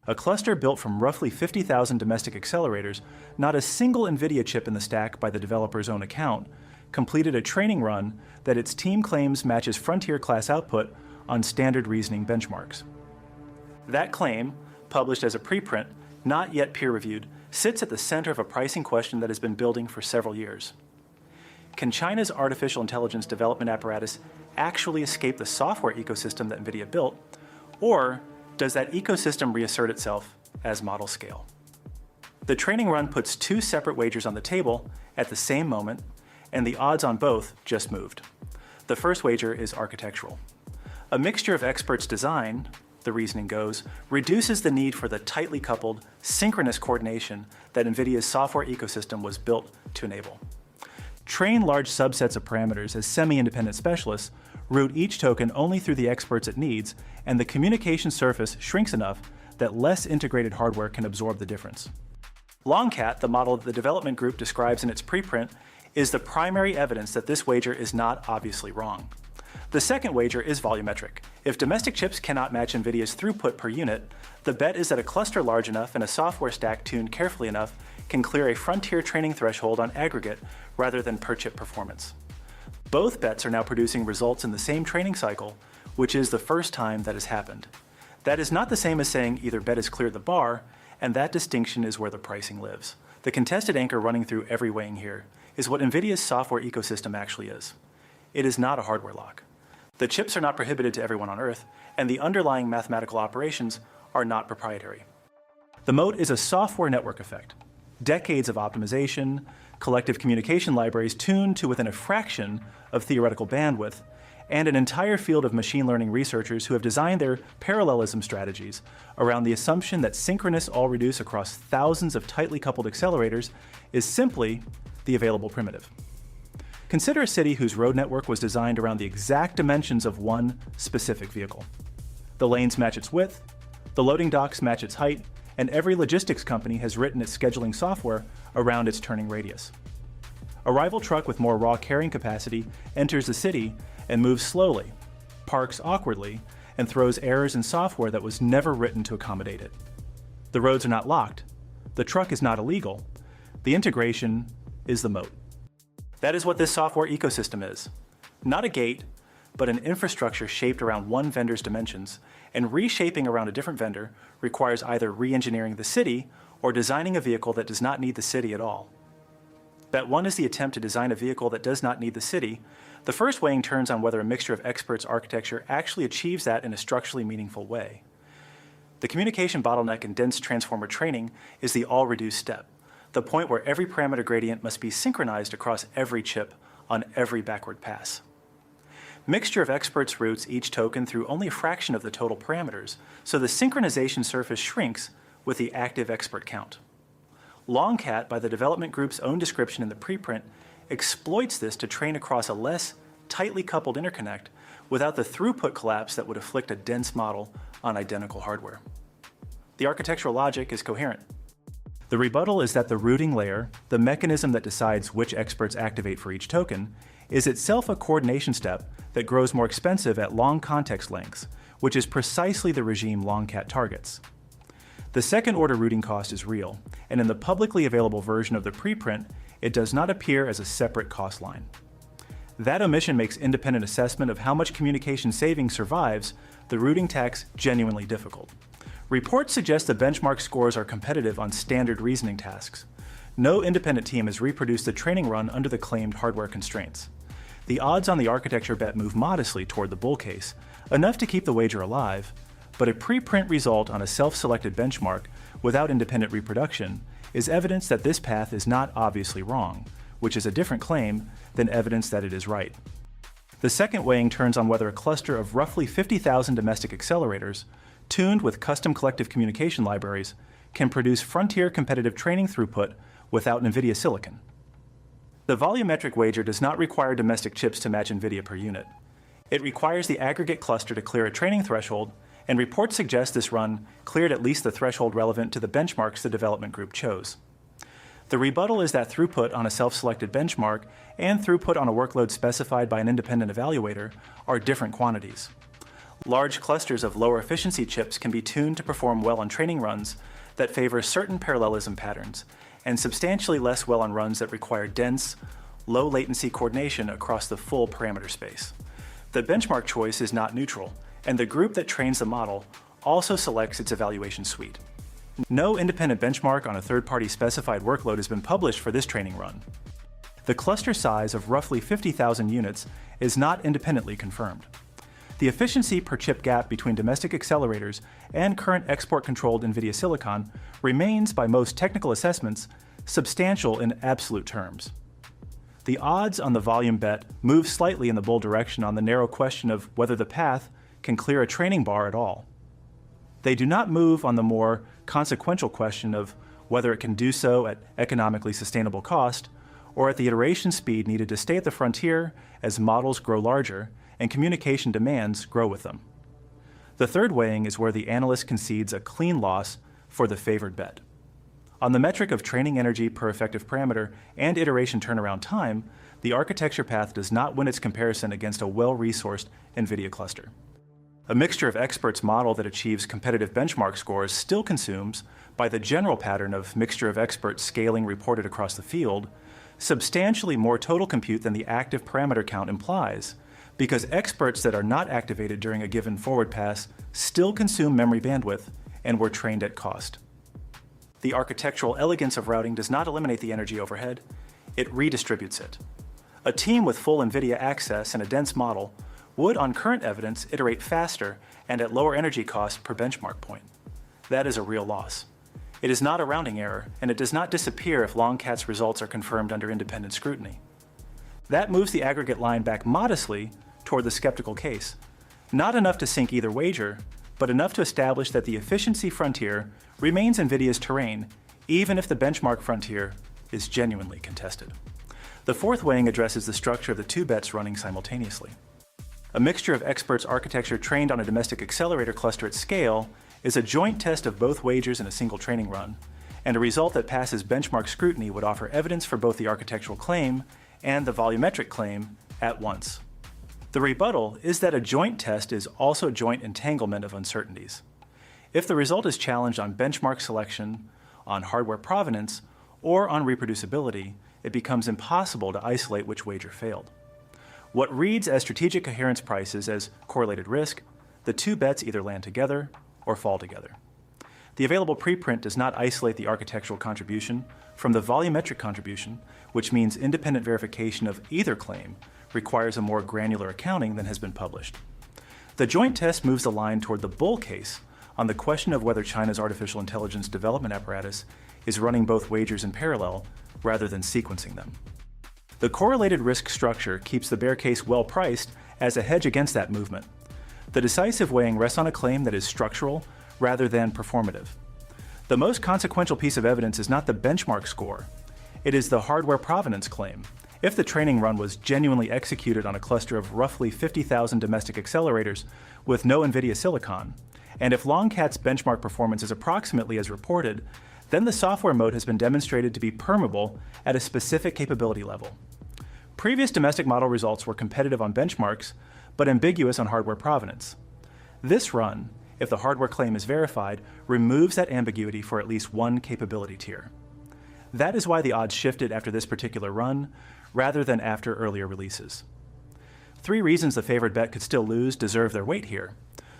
A cluster built from roughly 50,000 domestic accelerators, not a single Nvidia chip in the stack by the developer's own account, completed a training run that its team claims matches frontier-class output on standard reasoning benchmarks. That claim, published as a preprint, not yet peer-reviewed, sits at the center of a pricing question that has been building for several years. Can China's artificial intelligence development apparatus actually escape the software ecosystem that Nvidia built, or does that ecosystem reassert itself as model scale? The training run puts two separate wagers on the table at the same moment, and the odds on both just moved. The first wager is architectural. A mixture of experts' design, the reasoning goes, reduces the need for the tightly coupled, synchronous coordination that Nvidia's software ecosystem was built to enable. Train large subsets of parameters as semi-independent specialists, route each token only through the experts it needs, and the communication surface shrinks enough that less integrated hardware can absorb the difference. LongCat, the model that the development group describes in its preprint, is the primary evidence that this wager is not obviously wrong. The second wager is volumetric. If domestic chips cannot match Nvidia's throughput per unit, the bet is that a cluster large enough and a software stack tuned carefully enough can clear a frontier training threshold on aggregate rather than per chip performance. Both bets are now producing results in the same training cycle, which is the first time that has happened. That is not the same as saying either bet has cleared the bar, and that distinction is where the pricing lives. The contested anchor running through every weighing here is what Nvidia's software ecosystem actually is. It is not a hardware lock. The chips are not prohibited to everyone on Earth, and the underlying mathematical operations are not proprietary. The moat is a software network effect. Decades of optimization, collective communication libraries tuned to within a fraction of theoretical bandwidth, and an entire field of machine learning researchers who have designed their parallelism strategies around the assumption that synchronous all-reduce across thousands of tightly coupled accelerators is simply the available primitive. Consider a city whose road network was designed around the exact dimensions of one specific vehicle. The lanes match its width, the loading docks match its height, and every logistics company has written its scheduling software around its turning radius. A rival truck with more raw carrying capacity enters the city and moves slowly, parks awkwardly, and throws errors in software that was never written to accommodate it. The roads are not locked. The truck is not illegal. The integration is the moat. That is what this software ecosystem is. Not a gate, but an infrastructure shaped around one vendor's dimensions, and reshaping around a different vendor requires either re-engineering the city or designing a vehicle that does not need the city at all. Bet 1 is the attempt to design a vehicle that does not need the city. The first weighing turns on whether a mixture of experts' architecture actually achieves that in a structurally meaningful way. The communication bottleneck in dense transformer training is the all-reduce step, the point where every parameter gradient must be synchronized across every chip on every backward pass. Mixture of experts routes each token through only a fraction of the total parameters, so the synchronization surface shrinks with the active expert count. LongCat, by the development group's own description in the preprint, exploits this to train across a less tightly coupled interconnect without the throughput collapse that would afflict a dense model on identical hardware. The architectural logic is coherent. The rebuttal is that the routing layer, the mechanism that decides which experts activate for each token, is itself a coordination step that grows more expensive at long context lengths, which is precisely the regime LongCat targets. The second-order routing cost is real, and in the publicly available version of the preprint, it does not appear as a separate cost line. That omission makes independent assessment of how much communication savings survives the routing tax genuinely difficult. Reports suggest the benchmark scores are competitive on standard reasoning tasks. No independent team has reproduced the training run under the claimed hardware constraints. The odds on the architecture bet move modestly toward the bull case, enough to keep the wager alive, but a preprint result on a self-selected benchmark without independent reproduction is evidence that this path is not obviously wrong, which is a different claim than evidence that it is right. The second weighing turns on whether a cluster of roughly 50,000 domestic accelerators, tuned with custom collective communication libraries, can produce frontier competitive training throughput without Nvidia silicon. The volumetric wager does not require domestic chips to match Nvidia per unit. It requires the aggregate cluster to clear a training threshold, and reports suggest this run cleared at least the threshold relevant to the benchmarks the development group chose. The rebuttal is that throughput on a self-selected benchmark and throughput on a workload specified by an independent evaluator are different quantities. Large clusters of lower efficiency chips can be tuned to perform well on training runs that favor certain parallelism patterns, and substantially less well on runs that require dense, low latency coordination across the full parameter space. The benchmark choice is not neutral, and the group that trains the model also selects its evaluation suite. No independent benchmark on a third-party specified workload has been published for this training run. The cluster size of roughly 50,000 units is not independently confirmed. The efficiency per chip gap between domestic accelerators and current export-controlled Nvidia silicon remains, by most technical assessments, substantial in absolute terms. The odds on the volume bet move slightly in the bull direction on the narrow question of whether the path can clear a training bar at all. They do not move on the more consequential question of whether it can do so at economically sustainable cost or at the iteration speed needed to stay at the frontier as models grow larger and communication demands grow with them. The third weighing is where the analyst concedes a clean loss for the favored bet. On the metric of training energy per effective parameter and iteration turnaround time, the architecture path does not win its comparison against a well-resourced Nvidia cluster. A mixture of experts model that achieves competitive benchmark scores still consumes, by the general pattern of mixture of experts scaling reported across the field, substantially more total compute than the active parameter count implies, because experts that are not activated during a given forward pass still consume memory bandwidth and were trained at cost. The architectural elegance of routing does not eliminate the energy overhead, it redistributes it. A team with full Nvidia access and a dense model would, on current evidence, iterate faster and at lower energy cost per benchmark point. That is a real loss. It is not a rounding error, and it does not disappear if LongCat's results are confirmed under independent scrutiny. That moves the aggregate line back modestly toward the skeptical case. Not enough to sink either wager, but enough to establish that the efficiency frontier remains Nvidia's terrain, even if the benchmark frontier is genuinely contested. The fourth weighing addresses the structure of the two bets running simultaneously. A mixture of experts architecture trained on a domestic accelerator cluster at scale is a joint test of both wagers in a single training run, and a result that passes benchmark scrutiny would offer evidence for both the architectural claim and the volumetric claim at once. The rebuttal is that a joint test is also joint entanglement of uncertainties. If the result is challenged on benchmark selection, on hardware provenance, or on reproducibility, it becomes impossible to isolate which wager failed. What reads as strategic coherence prices as correlated risk, the two bets either land together or fall together. The available preprint does not isolate the architectural contribution from the volumetric contribution, which means independent verification of either claim requires a more granular accounting than has been published. The joint test moves the line toward the bull case on the question of whether China's artificial intelligence development apparatus is running both wagers in parallel rather than sequencing them. The correlated risk structure keeps the bear case well priced as a hedge against that movement. The decisive weighing rests on a claim that is structural rather than performative. The most consequential piece of evidence is not the benchmark score. It is the hardware provenance claim. If the training run was genuinely executed on a cluster of roughly 50,000 domestic accelerators with no Nvidia silicon, and if LongCat's benchmark performance is approximately as reported, then the software moat has been demonstrated to be permeable at a specific capability level. Previous domestic model results were competitive on benchmarks, but ambiguous on hardware provenance. This run, if the hardware claim is verified, removes that ambiguity for at least one capability tier. That is why the odds shifted after this particular run, rather than after earlier releases. 3 reasons the favored bet could still lose deserve their weight here.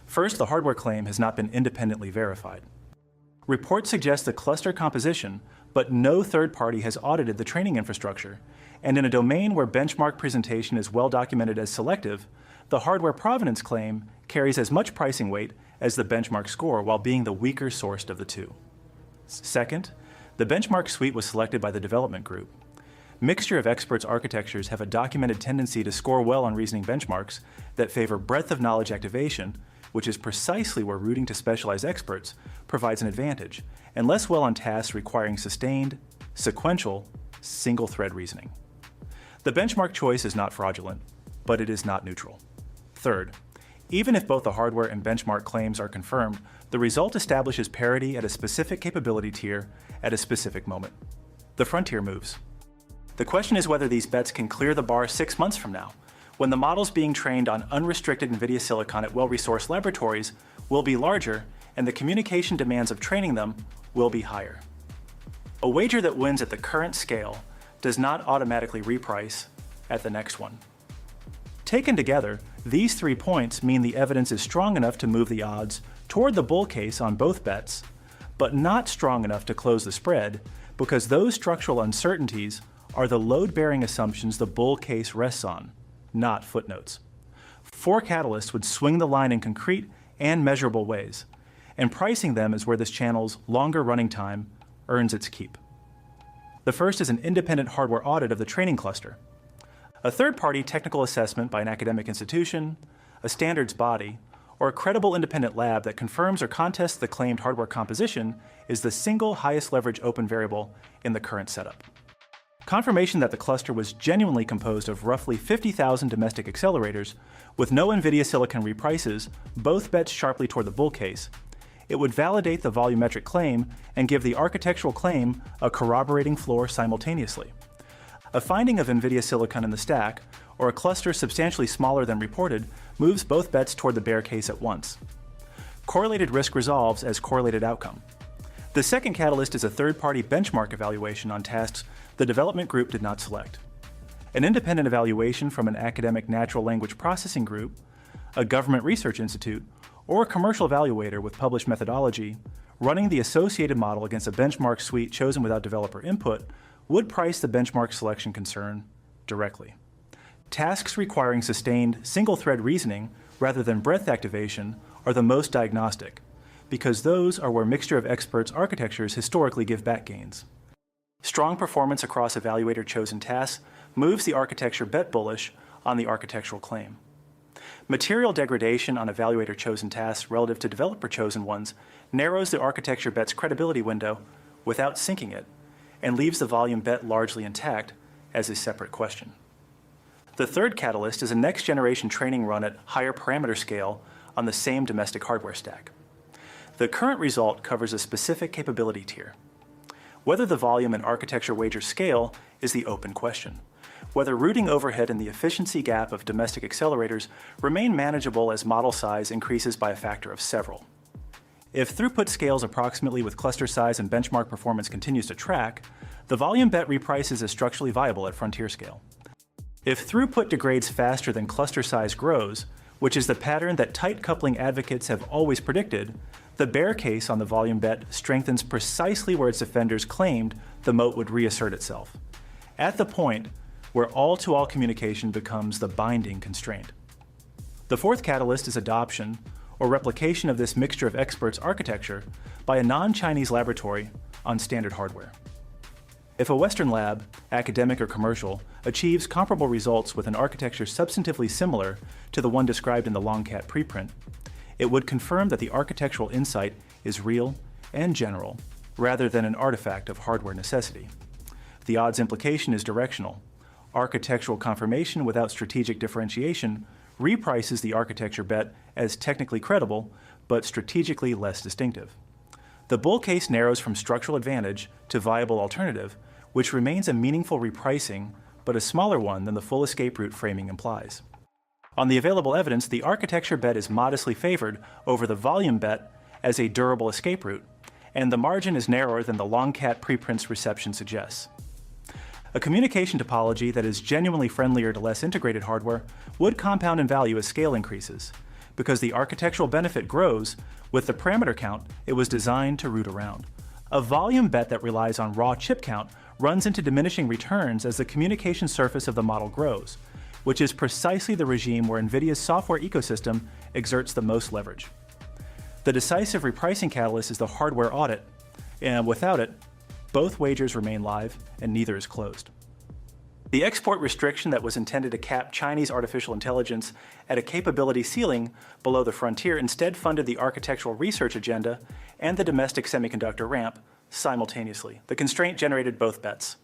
First, the hardware claim has not been independently verified. Reports suggest the cluster composition, but no third party has audited the training infrastructure, and in a domain where benchmark presentation is well documented as selective, the hardware provenance claim carries as much pricing weight as the benchmark score while being the weaker sourced of the two. Second, the benchmark suite was selected by the development group. Mixture of experts architectures have a documented tendency to score well on reasoning benchmarks that favor breadth of knowledge activation, which is precisely where routing to specialized experts provides an advantage, and less well on tasks requiring sustained, sequential, single-thread reasoning. The benchmark choice is not fraudulent, but it is not neutral. Third, even if both the hardware and benchmark claims are confirmed, the result establishes parity at a specific capability tier at a specific moment. The frontier moves. The question is whether these bets can clear the bar 6 months from now, when the models being trained on unrestricted Nvidia silicon at well-resourced laboratories will be larger and the communication demands of training them will be higher. A wager that wins at the current scale does not automatically reprice at the next one. Taken together, these 3 points mean the evidence is strong enough to move the odds toward the bull case on both bets, but not strong enough to close the spread because those structural uncertainties are the load-bearing assumptions the bull case rests on, not footnotes. 4 catalysts would swing the line in concrete and measurable ways, and pricing them is where this channel's longer running time earns its keep. The first is an independent hardware audit of the training cluster. A third-party technical assessment by an academic institution, a standards body, or a credible independent lab that confirms or contests the claimed hardware composition is the single highest leverage open variable in the current setup. Confirmation that the cluster was genuinely composed of roughly 50,000 domestic accelerators with no Nvidia silicon reprices both bets sharply toward the bull case. It would validate the volumetric claim and give the architectural claim a corroborating floor simultaneously. A finding of Nvidia silicon in the stack, or a cluster substantially smaller than reported, moves both bets toward the bear case at once. Correlated risk resolves as correlated outcome. The second catalyst is a third-party benchmark evaluation on tasks the development group did not select. An independent evaluation from an academic natural language processing group, a government research institute, or a commercial evaluator with published methodology, running the associated model against a benchmark suite chosen without developer input, would price the benchmark selection concern directly. Tasks requiring sustained single-thread reasoning rather than breadth activation are the most diagnostic, because those are where mixture of experts architectures historically give back gains. Strong performance across evaluator-chosen tasks moves the architecture bet bullish on the architectural claim. Material degradation on evaluator-chosen tasks relative to developer-chosen ones narrows the architecture bet's credibility window without sinking it, and leaves the volume bet largely intact as a separate question. The third catalyst is a next-generation training run at higher parameter scale on the same domestic hardware stack. The current result covers a specific capability tier. Whether the volume and architecture wager scale is the open question. Whether routing overhead and the efficiency gap of domestic accelerators remain manageable as model size increases by a factor of several. If throughput scales approximately with cluster size and benchmark performance continues to track, the volume bet reprices as structurally viable at frontier scale. If throughput degrades faster than cluster size grows, which is the pattern that tight coupling advocates have always predicted, the bear case on the volume bet strengthens precisely where its defenders claimed the moat would reassert itself, at the point where all-to-all communication becomes the binding constraint. The fourth catalyst is adoption or replication of this mixture of experts architecture by a non-Chinese laboratory on standard hardware. If a Western lab, academic or commercial, achieves comparable results with an architecture substantively similar to the one described in the LongCat preprint, it would confirm that the architectural insight is real and general, rather than an artifact of hardware necessity. The odds implication is directional. Architectural confirmation without strategic differentiation reprices the architecture bet as technically credible, but strategically less distinctive. The bull case narrows from structural advantage to viable alternative, which remains a meaningful repricing, but a smaller one than the full escape route framing implies. On the available evidence, the architecture bet is modestly favored over the volume bet as a durable escape route, and the margin is narrower than the LongCat preprint's reception suggests. A communication topology that is genuinely friendlier to less integrated hardware would compound in value as scale increases, because the architectural benefit grows with the parameter count it was designed to route around. A volume bet that relies on raw chip count runs into diminishing returns as the communication surface of the model grows, which is precisely the regime where Nvidia's software ecosystem exerts the most leverage. The decisive repricing catalyst is the hardware audit, and without it, both wagers remain live and neither is closed. The export restriction that was intended to cap Chinese artificial intelligence at a capability ceiling below the frontier instead funded the architectural research agenda and the domestic semiconductor ramp simultaneously. The constraint generated both bets.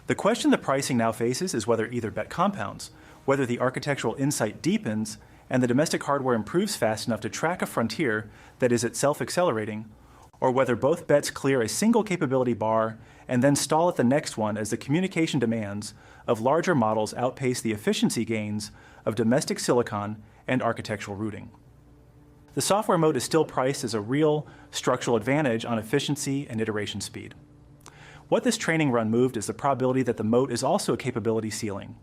The question the pricing now faces is whether either bet compounds, whether the architectural insight deepens and the domestic hardware improves fast enough to track a frontier that is itself accelerating, or whether both bets clear a single capability bar and then stall at the next one as the communication demands of larger models outpace the efficiency gains of domestic silicon and architectural rooting. The software moat is still priced as a real structural advantage on efficiency and iteration speed. What this training run moved is the probability that the moat is also a capability ceiling.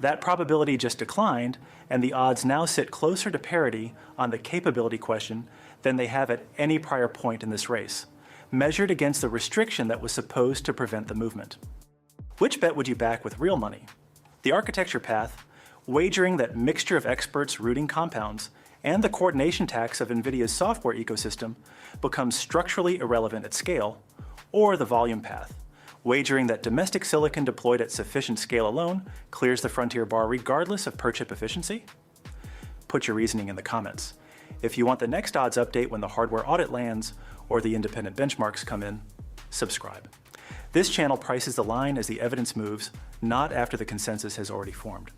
That probability just declined, and the odds now sit closer to parity on the capability question than they have at any prior point in this race, measured against the restriction that was supposed to prevent the movement. Which bet would you back with real money? The architecture path, wagering that mixture of experts rooting compounds, and the coordination tax of Nvidia's software ecosystem becomes structurally irrelevant at scale, or the volume path, wagering that domestic silicon deployed at sufficient scale alone clears the frontier bar regardless of per chip efficiency? Put your reasoning in the comments. If you want the next odds update when the hardware audit lands or the independent benchmarks come in, subscribe. This channel prices the line as the evidence moves, not after the consensus has already formed.